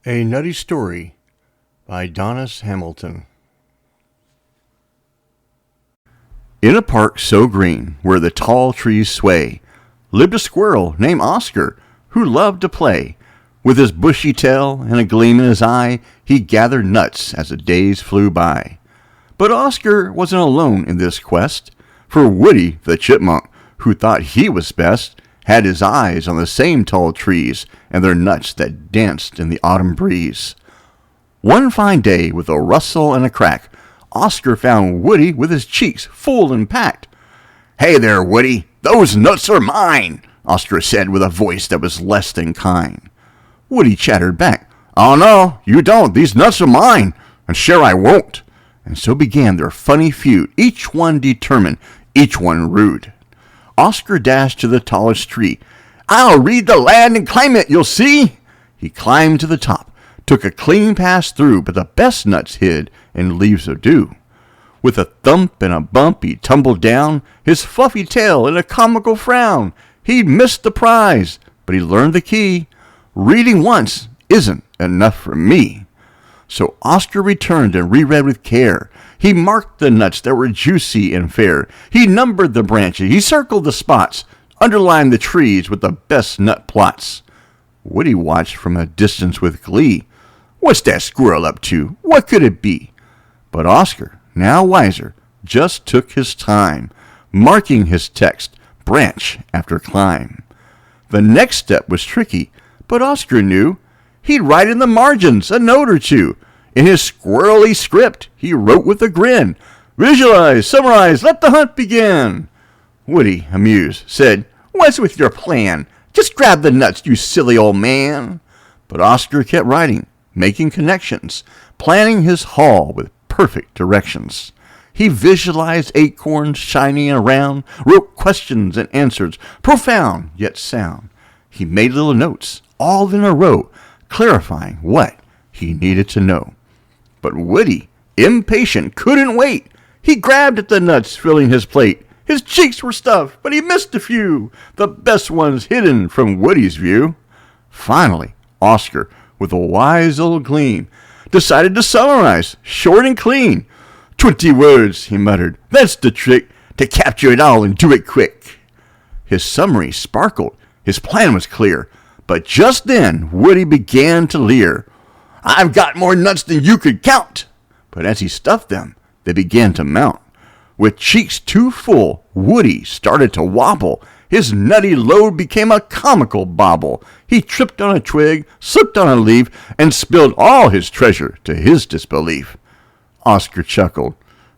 A Nutty Story by Donnis Hamilton. In a park so green, where the tall trees sway, lived a squirrel named Oscar, who loved to play. With his bushy tail and a gleam in his eye, he gathered nuts as the days flew by. But Oscar wasn't alone in this quest, for Woody, the chipmunk, who thought he was best, had his eyes on the same tall trees and their nuts that danced in the autumn breeze. One fine day, with a rustle and a crack, Oscar found Woody with his cheeks full and packed. "Hey there, Woody, those nuts are mine," Oscar said with a voice that was less than kind. Woody chattered back, "Oh no, you don't, these nuts are mine, and sure I won't." And so began their funny feud, each one determined, each one rude. Oscar dashed to the tallest tree. "I'll read the land and climb it, you'll see." He climbed to the top, took a clean pass through, but the best nuts hid in leaves of dew. With a thump and a bump he tumbled down, his fluffy tail in a comical frown. He'd missed the prize, but he learned the key. Reading once isn't enough for me. So Oscar returned and reread with care. He marked the nuts that were juicy and fair. He numbered the branches, he circled the spots, underlined the trees with the best nut plots. Woody watched from a distance with glee. What's that squirrel up to? What could it be? But Oscar, now wiser, just took his time, marking his text, branch after climb. The next step was tricky, but Oscar knew he'd write in the margins a note or two. In his squirrely script, he wrote with a grin, "Visualize, summarize, let the hunt begin." Woody, amused, said, "What's with your plan? Just grab the nuts, you silly old man." But Oscar kept writing, making connections, planning his haul with perfect directions. He visualized acorns shining around, wrote questions and answers, profound yet sound. He made little notes, all in a row, clarifying what he needed to know. But Woody, impatient, couldn't wait. He grabbed at the nuts, filling his plate. His cheeks were stuffed, but he missed a few, the best ones hidden from Woody's view. Finally, Oscar, with a wise old gleam, decided to summarize, short and clean. 20 words, he muttered. That's the trick, to capture it all and do it quick. His summary sparkled. His plan was clear. But just then, Woody began to leer. "I've got more nuts than you could count." But as he stuffed them, they began to mount. With cheeks too full, Woody started to wobble. His nutty load became a comical bobble. He tripped on a twig, slipped on a leaf, and spilled all his treasure to his disbelief. Oscar chuckled.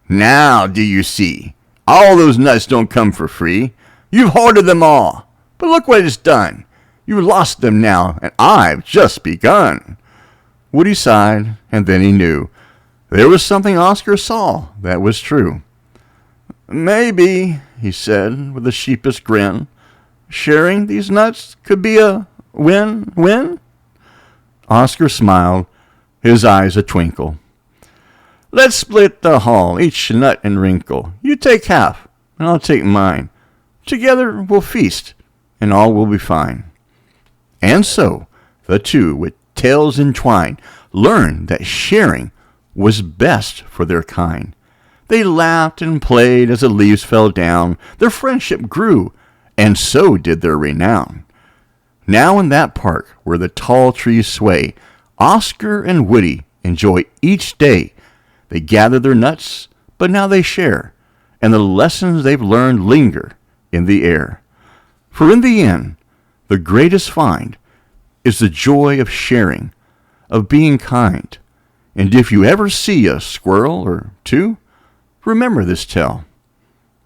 "Now do you see? All those nuts don't come for free. You've hoarded them all. But look what it's done. You've lost them now, and I've just begun." Woody sighed, and then he knew there was something Oscar saw that was true. "Maybe," he said with a sheepish grin, "sharing these nuts could be a win-win." Oscar smiled, his eyes a twinkle. "Let's split the haul, each nut and wrinkle. You take half, and I'll take mine. Together we'll feast, and all will be fine." And so, the two, with tails entwined, learned that sharing was best for their kind. They laughed and played as the leaves fell down. Their friendship grew, and so did their renown. Now in that park where the tall trees sway, Oscar and Woody enjoy each day. They gather their nuts, but now they share, and the lessons they've learned linger in the air. For in the end, the greatest find is the joy of sharing, of being kind. And if you ever see a squirrel or two, remember this tale.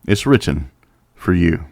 It's written for you.